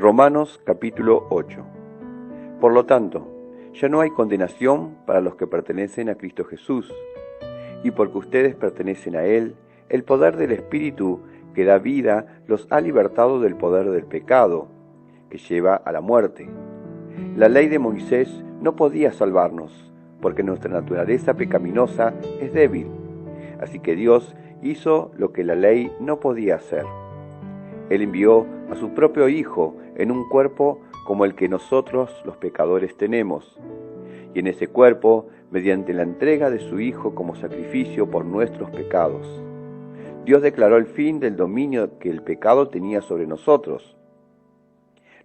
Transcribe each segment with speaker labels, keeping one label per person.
Speaker 1: Romanos capítulo 8. Por lo tanto, ya no hay condenación para los que pertenecen a Cristo Jesús, y porque ustedes pertenecen a Él, el poder del Espíritu que da vida los ha libertado del poder del pecado, que lleva a la muerte. La ley de Moisés no podía salvarnos, porque nuestra naturaleza pecaminosa es débil. Así que Dios hizo lo que la ley no podía hacer. Él envió a su propio Hijo en un cuerpo como el que nosotros los pecadores tenemos. Y en ese cuerpo, mediante la entrega de su Hijo como sacrificio por nuestros pecados, Dios declaró el fin del dominio que el pecado tenía sobre nosotros.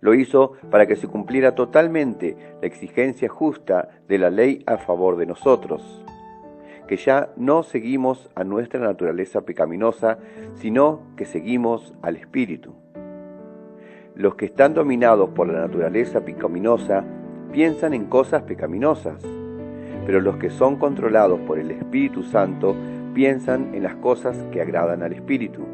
Speaker 1: Lo hizo para que se cumpliera totalmente la exigencia justa de la ley a favor de nosotros, que ya no seguimos a nuestra naturaleza pecaminosa, sino que seguimos al Espíritu. Los que están dominados por la naturaleza pecaminosa piensan en cosas pecaminosas, pero los que son controlados por el Espíritu Santo piensan en las cosas que agradan al Espíritu.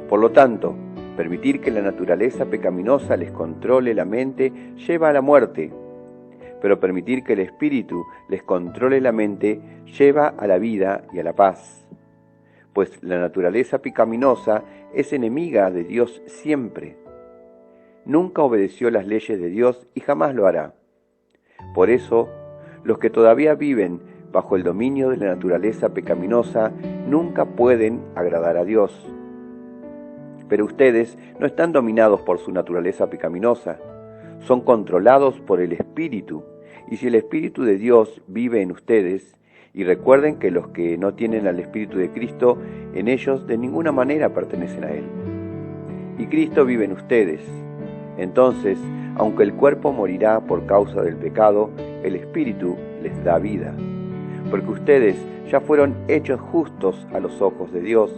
Speaker 1: Por lo tanto, permitir que la naturaleza pecaminosa les controle la mente lleva a la muerte, pero permitir que el Espíritu les controle la mente lleva a la vida y a la paz. Pues la naturaleza pecaminosa es enemiga de Dios siempre. Nunca obedeció las leyes de Dios y jamás lo hará. Por eso, los que todavía viven bajo el dominio de la naturaleza pecaminosa nunca pueden agradar a Dios. Pero ustedes no están dominados por su naturaleza pecaminosa, son controlados por el Espíritu, y si el Espíritu de Dios vive en ustedes, y recuerden que los que no tienen al Espíritu de Cristo, en ellos de ninguna manera pertenecen a Él. Y Cristo vive en ustedes. Entonces, aunque el cuerpo morirá por causa del pecado, el Espíritu les da vida, porque ustedes ya fueron hechos justos a los ojos de Dios.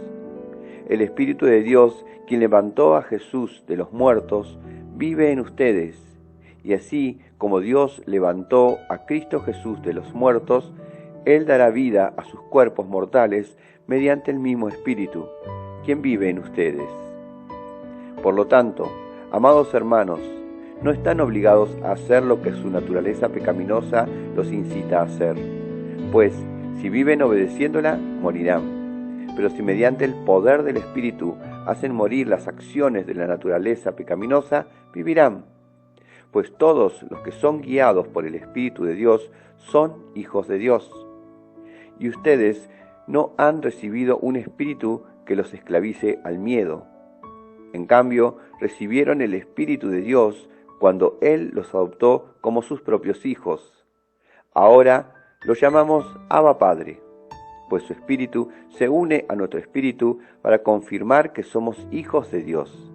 Speaker 1: El Espíritu de Dios, quien levantó a Jesús de los muertos, vive en ustedes. Y así como Dios levantó a Cristo Jesús de los muertos, Él dará vida a sus cuerpos mortales mediante el mismo Espíritu, quien vive en ustedes. Por lo tanto, amados hermanos, no están obligados a hacer lo que su naturaleza pecaminosa los incita a hacer, pues si viven obedeciéndola, morirán. Pero si mediante el poder del Espíritu hacen morir las acciones de la naturaleza pecaminosa, vivirán. Pues todos los que son guiados por el Espíritu de Dios son hijos de Dios. Y ustedes no han recibido un espíritu que los esclavice al miedo. En cambio, recibieron el Espíritu de Dios cuando Él los adoptó como sus propios hijos. Ahora los llamamos Abba Padre, pues su Espíritu se une a nuestro Espíritu para confirmar que somos hijos de Dios.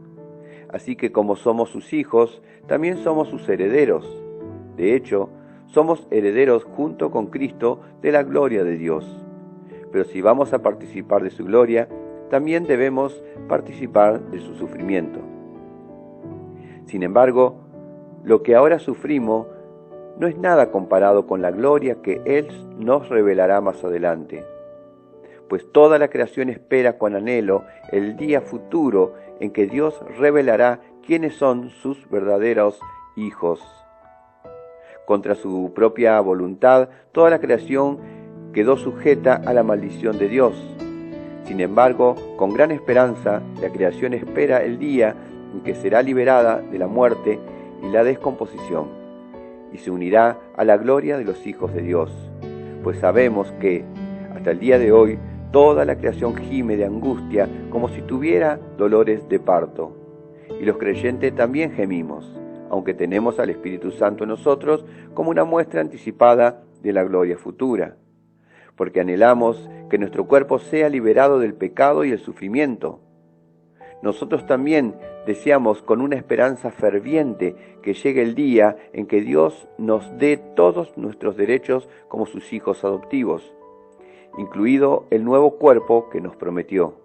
Speaker 1: Así que como somos sus hijos, también somos sus herederos. De hecho, somos herederos junto con Cristo de la gloria de Dios. Pero si vamos a participar de su gloria, también debemos participar de su sufrimiento. Sin embargo, lo que ahora sufrimos no es nada comparado con la gloria que Él nos revelará más adelante. Pues toda la creación espera con anhelo el día futuro en que Dios revelará quiénes son sus verdaderos hijos. Contra su propia voluntad, toda la creación quedó sujeta a la maldición de Dios. Sin embargo, con gran esperanza, la creación espera el día en que será liberada de la muerte y la descomposición, y se unirá a la gloria de los hijos de Dios. Pues sabemos que, hasta el día de hoy, toda la creación gime de angustia como si tuviera dolores de parto. Y los creyentes también gemimos, aunque tenemos al Espíritu Santo en nosotros como una muestra anticipada de la gloria futura. Porque anhelamos que nuestro cuerpo sea liberado del pecado y el sufrimiento. Nosotros también deseamos con una esperanza ferviente que llegue el día en que Dios nos dé todos nuestros derechos como sus hijos adoptivos, incluido el nuevo cuerpo que nos prometió.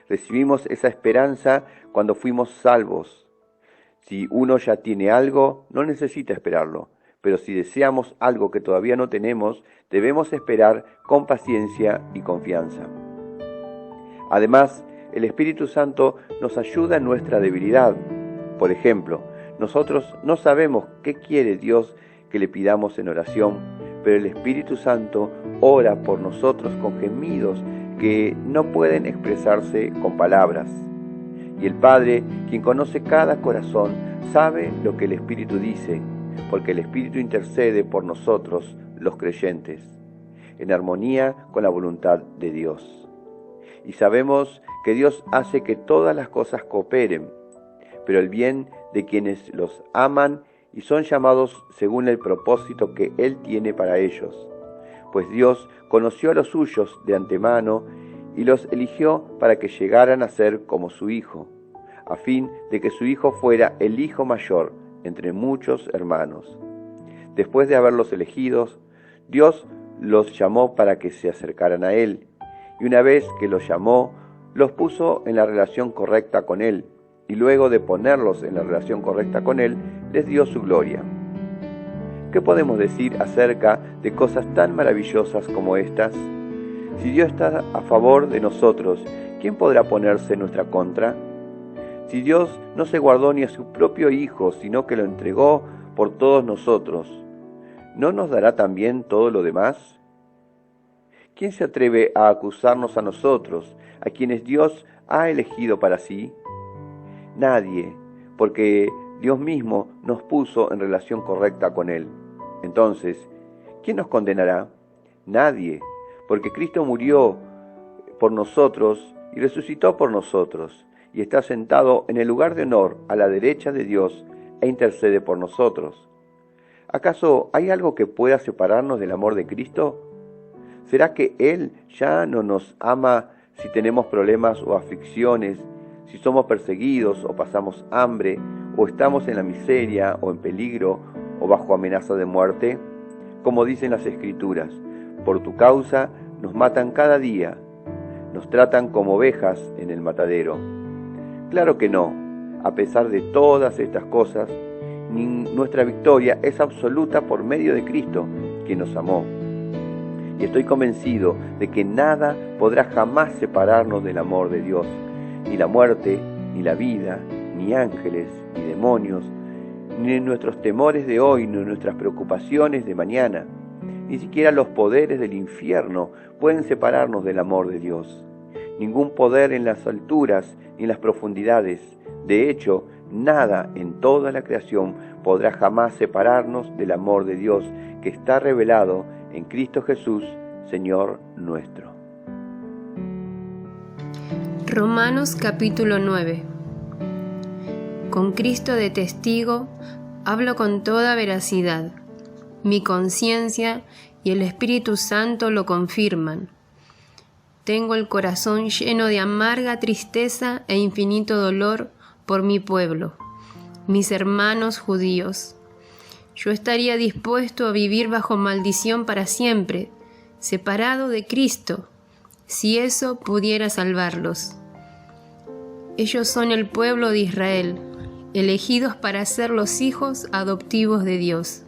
Speaker 1: Recibimos esa esperanza cuando fuimos salvos. Si uno ya tiene algo, no necesita esperarlo, pero si deseamos algo que todavía no tenemos, debemos esperar con paciencia y confianza. Además, el Espíritu Santo nos ayuda en nuestra debilidad, Por ejemplo, nosotros no sabemos qué quiere Dios que le pidamos en oración, pero el Espíritu Santo ora por nosotros con gemidos que no pueden expresarse con palabras. Y el Padre, quien conoce cada corazón, sabe lo que el Espíritu dice, porque el Espíritu intercede por nosotros, los creyentes, en armonía con la voluntad de Dios. Y sabemos que Dios hace que todas las cosas cooperen, pero el bien de quienes los aman y son llamados según el propósito que Él tiene para ellos. Pues Dios conoció a los suyos de antemano y los eligió para que llegaran a ser como su Hijo, a fin de que su Hijo fuera el Hijo mayor entre muchos hermanos. Después de haberlos elegidos, Dios los llamó para que se acercaran a Él, y una vez que los llamó, los puso en la relación correcta con Él, y luego de ponerlos en la relación correcta con Él, les dio su gloria. ¿Qué podemos decir acerca de cosas tan maravillosas como estas? Si Dios está a favor de nosotros, ¿quién podrá ponerse en nuestra contra? Si Dios no se guardó ni a su propio Hijo, sino que lo entregó por todos nosotros, ¿no nos dará también todo lo demás? ¿Quién se atreve a acusarnos a nosotros, a quienes Dios ha elegido para sí? Nadie, porque Dios mismo nos puso en relación correcta con Él. Entonces, ¿quién nos condenará? Nadie, porque Cristo murió por nosotros y resucitó por nosotros, y está sentado en el lugar de honor a la derecha de Dios e intercede por nosotros. ¿Acaso hay algo que pueda separarnos del amor de Cristo? ¿Será que Él ya no nos ama si tenemos problemas o aflicciones, si somos perseguidos o pasamos hambre, o estamos en la miseria o en peligro o bajo amenaza de muerte? Como dicen las Escrituras, por tu causa nos matan cada día, nos tratan como ovejas en el matadero. Claro que no, a pesar de todas estas cosas, nuestra victoria es absoluta por medio de Cristo, quien nos amó. Y estoy convencido de que nada podrá jamás separarnos del amor de Dios, ni la muerte, ni la vida, ni ángeles, ni demonios, ni nuestros temores de hoy, ni nuestras preocupaciones de mañana. Ni siquiera los poderes del infierno pueden separarnos del amor de Dios. Ningún poder en las alturas ni en las profundidades. De hecho, nada en toda la creación podrá jamás separarnos del amor de Dios que está revelado en Cristo Jesús, Señor nuestro.
Speaker 2: Romanos capítulo 9. Con Cristo de testigo, hablo con toda veracidad. Mi conciencia y el Espíritu Santo lo confirman. Tengo el corazón lleno de amarga tristeza e infinito dolor por mi pueblo, mis hermanos judíos. Yo estaría dispuesto a vivir bajo maldición para siempre, separado de Cristo, si eso pudiera salvarlos. Ellos son el pueblo de Israel, elegidos para ser los hijos adoptivos de Dios.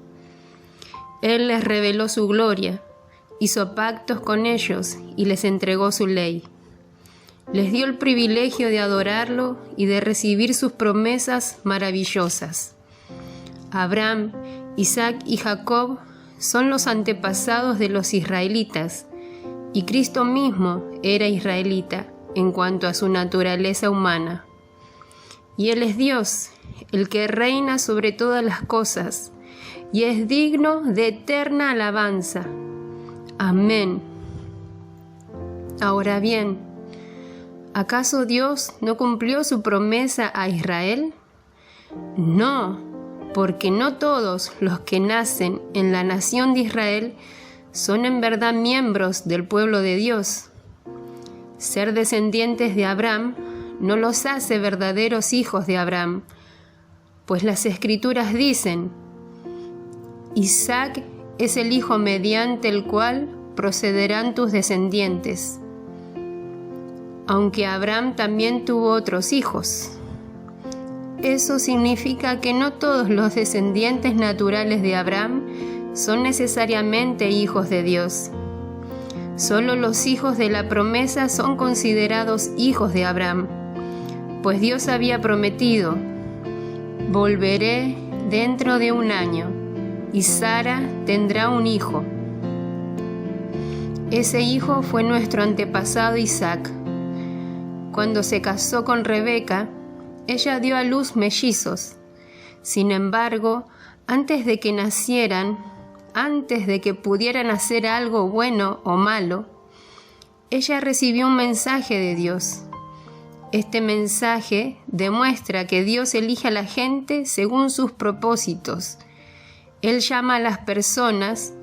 Speaker 2: Él les reveló su gloria, hizo pactos con ellos y les entregó su ley. Les dio el privilegio de adorarlo y de recibir sus promesas maravillosas. Abraham, Isaac y Jacob son los antepasados de los israelitas, y Cristo mismo era israelita en cuanto a su naturaleza humana. Y Él es Dios, el que reina sobre todas las cosas, y es digno de eterna alabanza. Amén. Ahora bien, ¿acaso Dios no cumplió su promesa a Israel? No, porque no todos los que nacen en la nación de Israel son en verdad miembros del pueblo de Dios. Ser descendientes de Abraham no los hace verdaderos hijos de Abraham, pues las Escrituras dicen: Isaac es el hijo mediante el cual procederán tus descendientes. Aunque Abraham también tuvo otros hijos. Eso significa que no todos los descendientes naturales de Abraham son necesariamente hijos de Dios. Solo los hijos de la promesa son considerados hijos de Abraham, pues Dios había prometido: Volveré dentro de 1 año, y Sara tendrá un hijo. Ese hijo fue nuestro antepasado Isaac. Cuando se casó con Rebeca, ella dio a luz mellizos. Sin embargo, antes de que nacieran, antes de que pudieran hacer algo bueno o malo, ella recibió un mensaje de Dios. Este mensaje demuestra que Dios elige a la gente según sus propósitos. Él llama a las personas,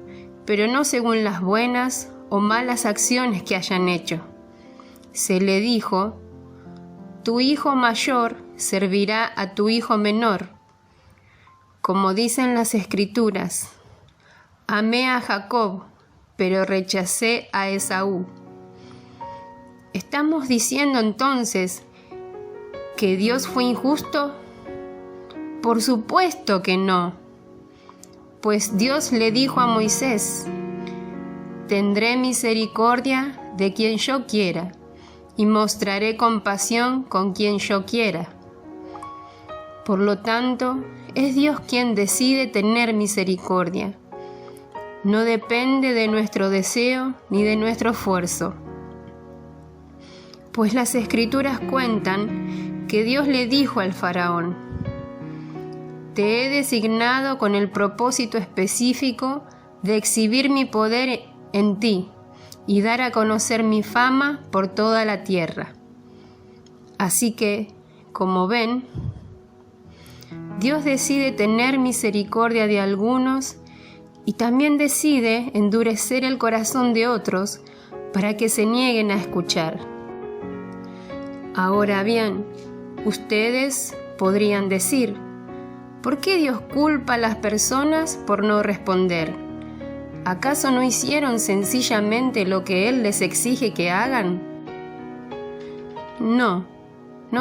Speaker 2: pero no según las buenas o malas acciones que hayan hecho. Se le dijo: tu hijo mayor servirá a tu hijo menor. Como dicen las Escrituras, amé a Jacob, pero rechacé a Esaú. ¿Estamos diciendo entonces que Dios fue injusto? Por supuesto que no. Pues Dios le dijo a Moisés: tendré misericordia de quien yo quiera y mostraré compasión con quien yo quiera. Por lo tanto, es Dios quien decide tener misericordia. No depende de nuestro deseo ni de nuestro esfuerzo. Pues las Escrituras cuentan que Dios le dijo al faraón: te he designado con el propósito específico de exhibir mi poder en ti y dar a conocer mi fama por toda la tierra. Así que, como ven, Dios decide tener misericordia de algunos y también decide endurecer el corazón de otros para que se nieguen a escuchar. Ahora bien, ustedes podrían decir: ¿por qué Dios culpa a las personas por no responder? ¿Acaso no hicieron sencillamente lo que Él les exige que hagan? No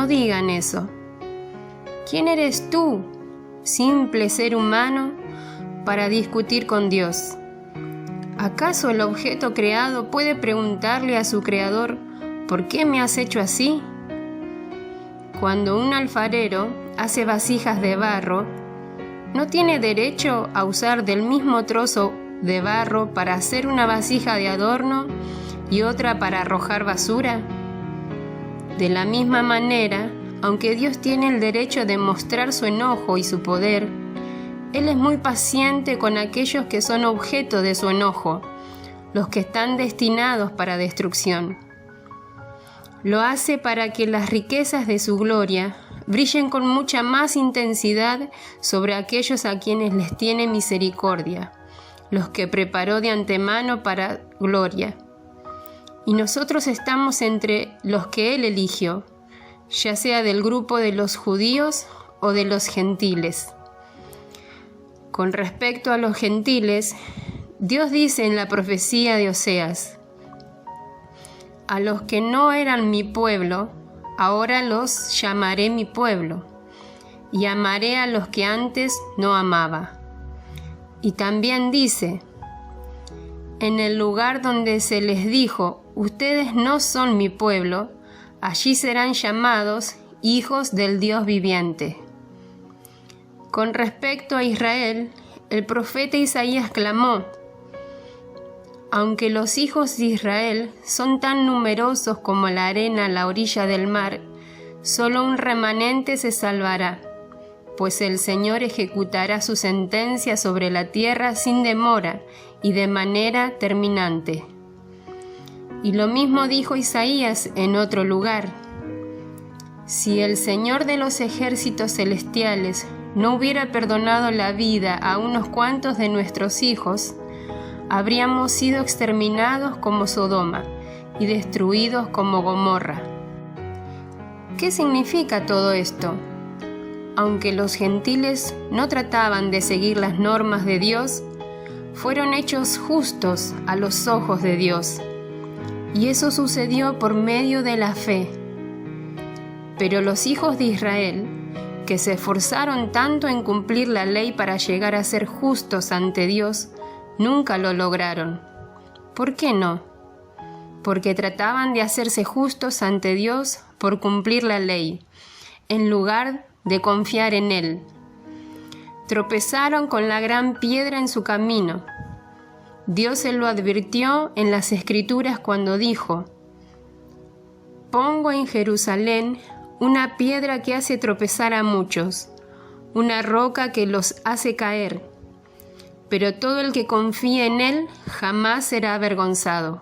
Speaker 2: digan eso. ¿Quién eres tú, simple ser humano, para discutir con Dios? ¿Acaso el objeto creado puede preguntarle a su creador: ¿por qué me has hecho así? Cuando un alfarero hace vasijas de barro, ¿no tiene derecho a usar del mismo trozo de barro para hacer una vasija de adorno y otra para arrojar basura? De la misma manera, aunque Dios tiene el derecho de mostrar su enojo y su poder, Él es muy paciente con aquellos que son objeto de su enojo, los que están destinados para destrucción. Lo hace para que las riquezas de su gloria brillen con mucha más intensidad sobre aquellos a quienes les tiene misericordia, los que preparó de antemano para gloria. Y nosotros estamos entre los que Él eligió, ya sea del grupo de los judíos o de los gentiles. Con respecto a los gentiles, Dios dice en la profecía de Oseas: a los que no eran mi pueblo, ahora los llamaré mi pueblo, y amaré a los que antes no amaba. Y también dice: en el lugar donde se les dijo, ustedes no son mi pueblo, allí serán llamados hijos del Dios viviente. Con respecto a Israel, el profeta Isaías clamó: aunque los hijos de Israel son tan numerosos como la arena a la orilla del mar, solo un remanente se salvará, pues el Señor ejecutará su sentencia sobre la tierra sin demora y de manera terminante. Y lo mismo dijo Isaías en otro lugar: si el Señor de los ejércitos celestiales no hubiera perdonado la vida a unos cuantos de nuestros hijos, habríamos sido exterminados como Sodoma y destruidos como Gomorra. ¿Qué significa todo esto? Aunque los gentiles no trataban de seguir las normas de Dios, fueron hechos justos a los ojos de Dios, y eso sucedió por medio de la fe. Pero los hijos de Israel, que se esforzaron tanto en cumplir la ley para llegar a ser justos ante Dios, nunca lo lograron. ¿Por qué no? Porque trataban de hacerse justos ante Dios por cumplir la ley, en lugar de confiar en Él. tropezaron con la gran piedra en su camino. Dios se lo advirtió en las Escrituras cuando dijo: «Pongo en Jerusalén una piedra que hace tropezar a muchos, una roca que los hace caer, pero todo el que confíe en él jamás será avergonzado».